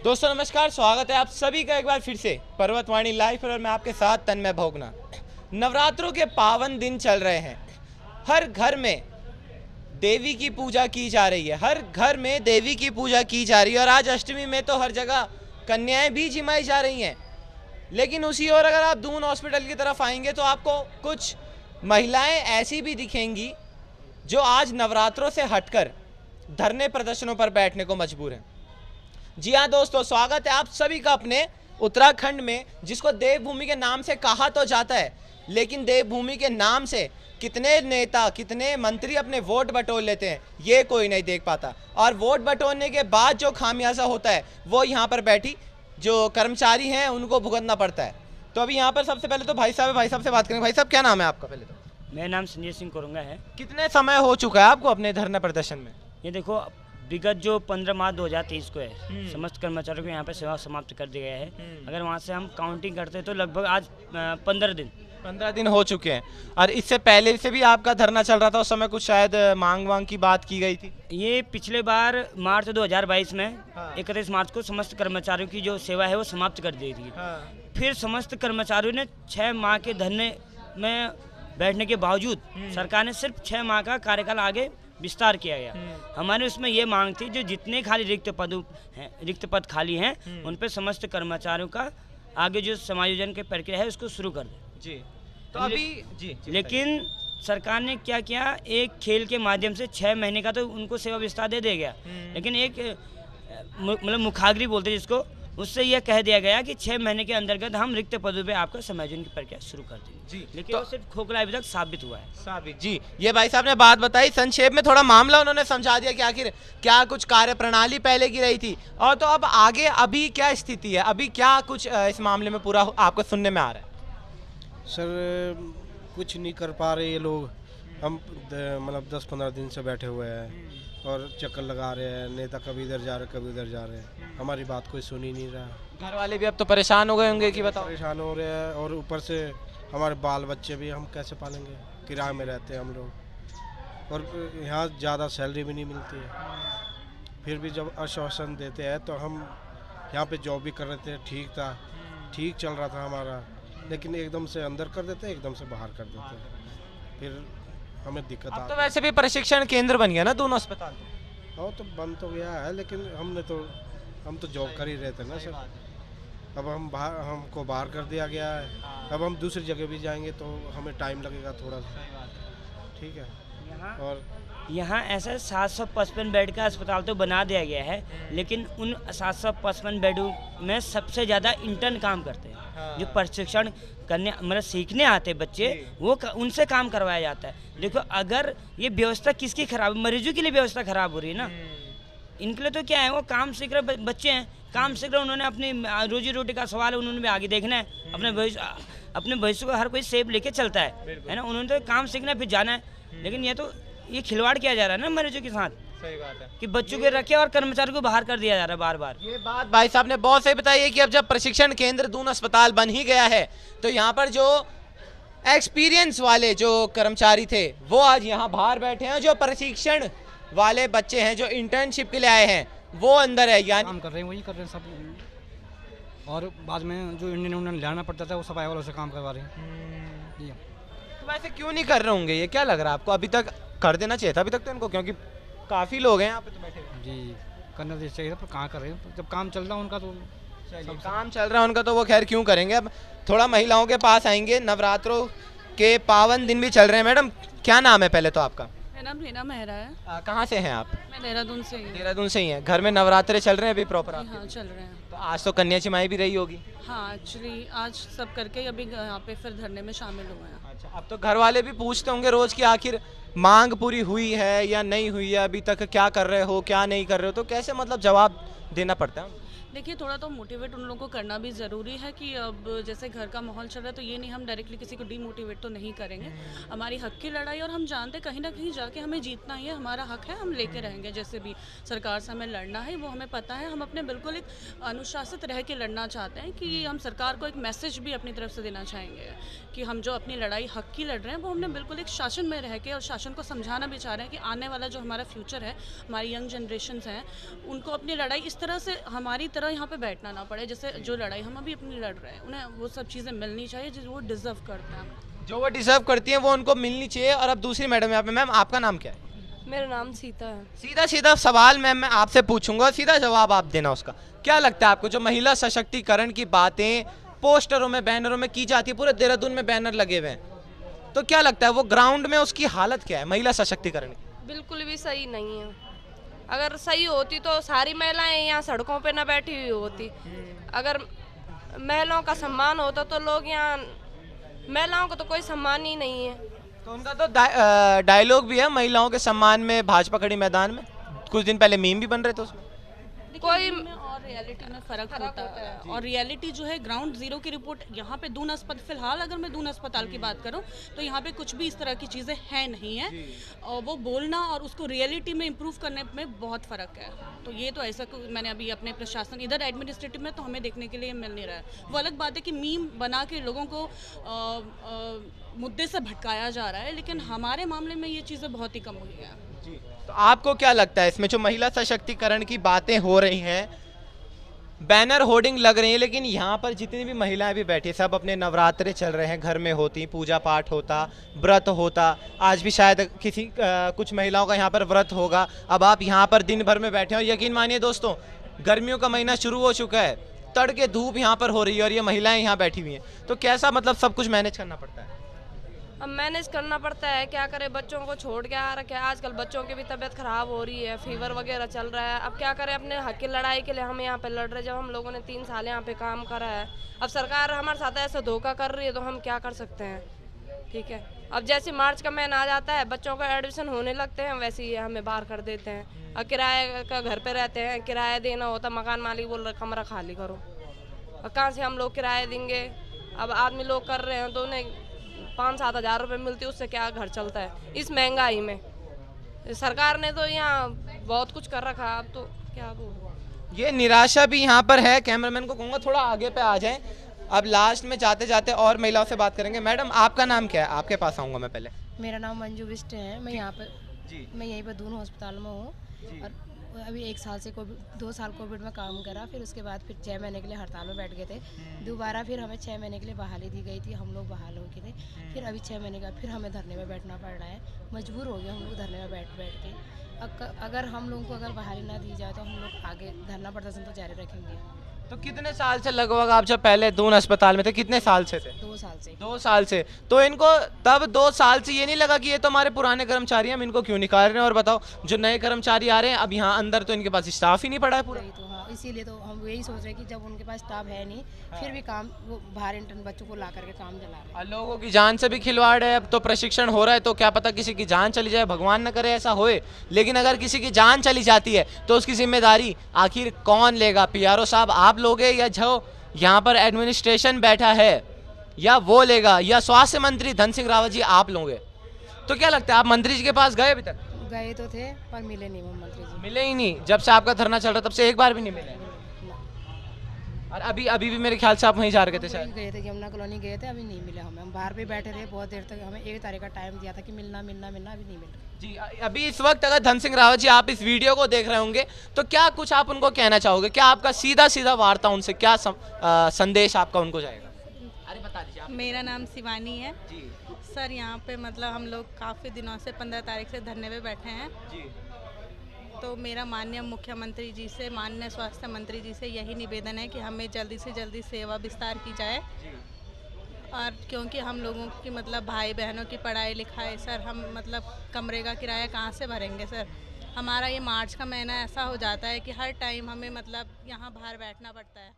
दोस्तों नमस्कार, स्वागत है आप सभी का एक बार फिर से पर्वतवाणी लाइव पर और मैं आपके साथ तन्मय भोगना। नवरात्रों के पावन दिन चल रहे हैं। हर घर में देवी की पूजा की जा रही है, हर घर में देवी की पूजा की जा रही है और आज अष्टमी में तो हर जगह कन्याएं भी जिमाई जा रही हैं। लेकिन उसी ओर अगर आप दून हॉस्पिटल की तरफ आएंगे तो आपको कुछ महिलाएं ऐसी भी दिखेंगी जो आज नवरात्रों से हटकर धरने प्रदर्शनों पर बैठने को मजबूर हैं। जी हाँ दोस्तों, स्वागत है आप सभी का अपने उत्तराखंड में, जिसको देवभूमि के नाम से कहा तो जाता है, लेकिन देवभूमि के नाम से कितने नेता कितने मंत्री अपने वोट बटोर लेते हैं ये कोई नहीं देख पाता। और वोट बटोरने के बाद जो खामियाजा होता है वो यहाँ पर बैठी जो कर्मचारी हैं उनको भुगतना पड़ता है। तो अभी यहाँ पर सबसे पहले तो भाई साहब है, भाई साहब से बात करेंगे। भाई साहब क्या नाम है आपका? पहले तो मेरा नाम संजय सिंह कोरंगा है। कितने समय हो चुका है आपको अपने धरना प्रदर्शन में? ये देखो, विगत जो 15 मार्च 2023 को है समस्त कर्मचारियों को यहाँ पे सेवा समाप्त कर दिया गया है। अगर वहाँ से हम काउंटिंग करते हैं तो लगभग आज 15 दिन हो चुके हैं। और इससे पहले से भी आपका धरना चल रहा था, उस समय कुछ शायद मांग वांग की बात की गई थी। ये पिछले बार मार्च 2022 में हाँ। 31 मार्च को समस्त कर्मचारियों की जो सेवा है वो समाप्त कर दी थी। हाँ। फिर समस्त कर्मचारियों ने 6 माह के धरने में बैठने के बावजूद सरकार ने सिर्फ 6 माह का कार्यकाल आगे विस्तार किया गया। हमारे उसमें ये मांग थी जो जितने खाली रिक्त पद खाली हैं उन पर समस्त कर्मचारियों का आगे जो समायोजन की प्रक्रिया है उसको शुरू कर दें। जी तो अभी जी लेकिन सरकार ने क्या किया, एक खेल के माध्यम से 6 महीने का तो उनको सेवा विस्तार दे दिया गया, लेकिन एक मतलब मुखाग्री बोलते हैं जिसको, उससे यह कह दिया गया कि 6 महीने के अंतर्गत हम रिक्त पदों पे आपका समायोजन की प्रक्रिया शुरू कर देंगे। जी लेकिन तो वो सिर्फ खोखला अभी तक साबित हुआ है। साबित जी, ये भाई साहब ने बात बताई, संक्षेप में थोड़ा मामला उन्होंने समझा दिया कि आखिर क्या कुछ कार्य प्रणाली पहले की रही थी और तो अब आगे अभी क्या स्थिति है, अभी क्या कुछ इस मामले में पूरा आपको सुनने में आ रहा है? सर कुछ नहीं कर पा रहे ये लोग। हम मतलब 10-15 दिन से बैठे हुए हैं और चक्कर लगा रहे हैं, नेता कभी इधर जा रहे कभी उधर जा रहे हैं, हमारी बात कोई सुन ही नहीं रहा। घर वाले भी अब तो परेशान हो गए होंगे कि बताओ। परेशान हो रहे हैं और ऊपर से हमारे बाल बच्चे भी हम कैसे पालेंगे, किराए में रहते हैं हम लोग और यहाँ ज़्यादा सैलरी भी नहीं मिलती है। फिर भी जब आश्वासन देते हैं तो हम यहाँ पे जॉब भी कर रहे थे, ठीक था, ठीक चल रहा था हमारा, लेकिन एकदम से अंदर कर देते एकदम से बाहर कर देते, फिर हमें दिक्कत अब आती तो वैसे भी प्रशिक्षण केंद्र बन गया ना दोनों अस्पताल। है। तो बंद तो गया है, लेकिन हम तो जॉब कर ही रहे थे ना सर। अब हमको बाहर कर दिया गया है। अब हम दूसरी जगह भी जाएंगे तो हमें टाइम लगेगा थोड़ा सा, ठीक है। और यहाँ ऐसा 755 बेड का अस्पताल तो बना दिया गया है, लेकिन उन 755 बेडों में सबसे ज़्यादा इंटर्न काम करते हैं। जो प्रशिक्षण करने मतलब सीखने आते बच्चे वो उनसे काम करवाया जाता है। देखो, अगर ये व्यवस्था किसकी खराब, मरीजों के लिए व्यवस्था खराब हो रही है ना, इनके लिए तो क्या है, वो काम सीख रहे बच्चे हैं, काम सीख रहे, उन्होंने अपनी रोजी रोटी का सवाल है, उन्होंने भी आगे देखना है, अपने भविष्य को हर कोई सेब लेके चलता है ना, उन्होंने तो काम सीखना है फिर जाना है। लेकिन ये खिलवाड़ किया जा रहा है ना मरीजों के साथ। सही बात है कि बच्चों के रखे और कर्मचारियों को बाहर कर दिया जा रहा है बार बार। ये बात भाई साहब ने बहुत सही बताई है कि अब जब प्रशिक्षण केंद्र दून अस्पताल बन ही गया है तो यहाँ पर जो एक्सपीरियंस वाले जो कर्मचारी थे वो आज यहाँ बाहर बैठे हैं, जो प्रशिक्षण वाले बच्चे हैं जो इंटर्नशिप के लिए आए हैं वो अंदर है, यानी काम कर रहे हैं, वही कर रहे हैं सब। और बाद में जो इंडियन लाना पड़ता था वो सफाई वालों से काम करवा रहे हैं। जी तो वैसे क्यों नहीं कर रहे होंगे, ये क्या लग रहा है आपको? अभी तक कर देना चाहिए था अभी तक तो इनको, क्योंकि काफ़ी लोग हैं यहाँ पे तो बैठे हुए। जी, करना तो चाहिए था, पर कहाँ कर रहे हैं, जब काम चल रहा है उनका तो काम चल रहा है उनका तो वो खैर क्यों करेंगे। अब थोड़ा महिलाओं के पास आएंगे, नवरात्रों के पावन दिन भी चल रहे हैं। मैडम क्या नाम है पहले तो आपका? मेरा नाम रीना मेहरा है। कहाँ से हैं आप? मैं देहरादून से ही हूँ। देहरादून से ही हैं। घर में नवरात्रे चल रहे हैं अभी प्रॉपर? हाँ, चल रहे हैं। तो आज तो कन्या चिमाई भी रही होगी। हाँ, एक्चुअली आज सब करके अभी यहाँ पे फिर धरने में शामिल हुए हैं। अच्छा, अब तो घर वाले भी पूछते होंगे रोज कि आखिर मांग पूरी हुई है या नहीं हुई है, अभी तक क्या कर रहे हो क्या नहीं कर रहे हो, तो कैसे मतलब जवाब देना पड़ता है? देखिए, थोड़ा तो मोटिवेट उन लोगों को करना भी ज़रूरी है कि अब जैसे घर का माहौल चल रहा है तो ये नहीं हम डायरेक्टली किसी को डीमोटिवेट तो नहीं करेंगे। हमारी हक की लड़ाई और हम जानते कहीं ना कहीं जाके हमें जीतना ही है, हमारा हक है, हम लेके रहेंगे। जैसे भी सरकार से हमें लड़ना है वो हमें पता है, हम अपने बिल्कुल एक अनुशासित रह के लड़ना चाहते हैं कि हम सरकार को एक मैसेज भी अपनी तरफ से देना चाहेंगे कि हम जो अपनी लड़ाई हक की लड़ रहे हैं वो हमने बिल्कुल एक शासन में रह के और शासन को समझाना भी चाह रहे हैं कि आने वाला जो हमारा फ्यूचर है, हमारी यंग जनरेशन हैं, उनको अपनी लड़ाई इस तरह से हमारी तरह यहाँ पे बैठना ना पड़े। जैसे जो लड़ाई हम अभी अपनी लड़ रहे हैं, उन्हें वो सब चीज़ें मिलनी चाहिए जो वो डिज़र्व करते हैं। जो वो डिजर्व करती हैं वो उनको मिलनी चाहिए। और अब दूसरी मैडम यहाँ पे, मैम आपका नाम क्या है? मेरा नाम सीता है। सीधा सीधा सवाल मैम मैं आपसे पूछूंगा, सीधा जवाब आप देना उसका। क्या लगता है आपको जो महिला सशक्तिकरण की बातें पोस्टरों में बैनरों में की जाती है, पूरे देहरादून में बैनर लगे हुए हैं, तो क्या लगता है वो ग्राउंड में उसकी हालत क्या है महिला सशक्तिकरण की? बिल्कुल भी सही नहीं है। अगर सही होती तो सारी महिलाएं यहाँ सड़कों पे ना बैठी हुई होती। अगर महिलाओं का सम्मान होता तो लोग यहाँ, महिलाओं को तो कोई सम्मान ही नहीं है। तो उनका तो डायलॉग भी है महिलाओं के सम्मान में भाजपा खड़ी मैदान में, कुछ दिन पहले मीम भी बन रहे थे उसमें। कोई में और रियलिटी में फ़र्क होता है। और रियलिटी जो है ग्राउंड ज़ीरो की रिपोर्ट यहाँ पे दून अस्पताल, फिलहाल अगर मैं दून अस्पताल की बात करूँ तो यहाँ पे कुछ भी इस तरह की चीज़ें हैं नहीं है। और वो बोलना और उसको रियलिटी में इम्प्रूव करने में बहुत फ़र्क है। तो ये तो ऐसा मैंने अभी अपने प्रशासन इधर एडमिनिस्ट्रेटिव में तो हमें देखने के लिए मिल नहीं रहा है। वो अलग बात है कि मीम बना के लोगों को मुद्दे से भटकाया जा रहा है, लेकिन हमारे मामले में ये चीज़ें बहुत ही कम हुई हैं। तो आपको क्या लगता है इसमें जो महिला सशक्तिकरण की बातें हो रही हैं, बैनर होर्डिंग लग रही है, लेकिन यहाँ पर जितनी भी महिलाएं भी बैठी सब अपने नवरात्रे चल रहे हैं, घर में होती, पूजा पाठ होता, व्रत होता, आज भी शायद किसी कुछ महिलाओं का यहाँ पर व्रत होगा। अब आप यहाँ पर दिन भर में बैठे हो, यकीन मानिए दोस्तों गर्मियों का महीना शुरू हो चुका है, तड़के धूप यहाँ पर हो रही है और ये महिलाएं यहाँ बैठी हुई हैं, तो कैसा मतलब सब कुछ मैनेज करना पड़ता है? अब मैनेज करना पड़ता है, क्या करें, बच्चों को छोड़ के आ रखे हैं। आजकल बच्चों की भी तबीयत खराब हो रही है, फीवर वगैरह चल रहा है। अब क्या करें, अपने हक की लड़ाई के लिए हम यहाँ पे लड़ रहे हैं। जब हम लोगों ने 3 साल यहाँ पे काम करा है, अब सरकार हमारे साथ ऐसा धोखा कर रही है तो हम क्या कर सकते हैं। ठीक है, अब जैसे मार्च का महीना आ जाता है, बच्चों का एडमिशन होने लगते हैं, वैसे ही हमें बाहर कर देते हैं। और किराए का घर पे रहते हैं, किराया देना होता, मकान मालिक बोल रहे कमरा खाली करो, और कहाँ से हम लोग किराया देंगे। अब आदमी लोग कर रहे हैं तो उन्हें 5-7 हज़ार रुपये मिलती है, उससे क्या घर चलता है इस महंगाई में। सरकार ने तो यहाँ बहुत कुछ कर रखा है, अब तो क्या बोलूं। ये निराशा भी यहाँ पर है। कैमरामैन को कहूँगा थोड़ा आगे पे आ जाएं। अब लास्ट में जाते जाते और महिलाओं से बात करेंगे। मैडम आपका नाम क्या है? आपके पास आऊँगा मैं पहले। मेरा नाम मंजू बिष्ट है। मैं यहाँ पर मैं यहीं पर दून अस्पताल में हूँ और अभी 1 साल से 2 साल कोविड में काम करा, फिर उसके बाद फिर 6 महीने के लिए हड़ताल में बैठ गए थे। दोबारा फिर हमें 6 महीने के लिए बहाली दी गई थी, हम लोग बहाल हो गए थे। फिर अभी 6 महीने के बाद फिर हमें धरने में बैठना पड़ रहा है, मजबूर हो गए हम लोग धरने में बैठ के। अगर हम लोगों को अगर बहाली ना दी जाए तो हम लोग आगे धरना प्रदर्शन तो जारी रखेंगे। तो कितने साल से लगभग आप जब पहले दून अस्पताल में थे, कितने साल से थे? 2 साल से। 2 साल से। तो इनको तब 2 साल से ये नहीं लगा कि ये तो हमारे पुराने कर्मचारी हैं, हम इनको क्यों निकाल रहे हैं? और बताओ जो नए कर्मचारी आ रहे हैं अब यहाँ अंदर तो इनके पास स्टाफ ही नहीं पड़ा है पूरा। तो हाँ, इसीलिए तो हम यही सोच रहे हैं कि जब उनके पास स्टाफ है नहीं, फिर भी काम वो बाहर इंटर्न बच्चों को ला करके काम चला रहे हैं। और लोगों की जान से भी खिलवाड़ है। अब तो प्रशिक्षण हो रहा है तो क्या पता किसी की जान चली जाए, भगवान न करे ऐसा होए। लेकिन अगर किसी की जान चली जाती है तो उसकी जिम्मेदारी आखिर कौन लेगा? पीआरओ साहब आप लोगे, या जो यहाँ पर एडमिनिस्ट्रेशन बैठा है या वो लेगा, या स्वास्थ्य मंत्री धन सिंह रावत जी आप लोगे? तो क्या लगता है आप मंत्री जी के पास गए? अभी तक गए तो थे पर मिले नहीं वो मंत्री जी। मिले ही नहीं। जब से आपका धरना चल रहा तब से एक बार भी नहीं मिले। और अभी भी मेरे ख्याल से आप वहीं जा रहे थे शायद। गए थे, यमुना कॉलोनी गए थे, अभी नहीं मिले हमें। हम बाहर पे बैठे रहे बहुत देर तक, हमें 1 तारीख का टाइम दिया था कि मिलना, अभी नहीं मिल रहा। जी अभी इस वक्त अगर धन सिंह रावत जी आप इस वीडियो को देख रहे होंगे तो क्या कुछ आप उनको कहना चाहोगे? क्या आपका सीधा वार्ता उनसे क्या संदेश आपका उनको जाएगा? अरे बता दीजिए आप। मेरा नाम शिवानी है जी सर। यहाँ पे मतलब हम लोग काफ़ी दिनों से 15 तारीख से धरने पे बैठे हैं। जी। तो मेरा माननीय मुख्यमंत्री जी से, माननीय स्वास्थ्य मंत्री जी से यही निवेदन है कि हमें जल्दी से जल्दी सेवा विस्तार की जाए। और क्योंकि हम लोगों की मतलब भाई बहनों की पढ़ाई लिखाई सर, हम मतलब कमरे का किराया कहाँ से भरेंगे सर? हमारा ये मार्च का महीना ऐसा हो जाता है कि हर टाइम हमें मतलब यहाँ बाहर बैठना पड़ता है।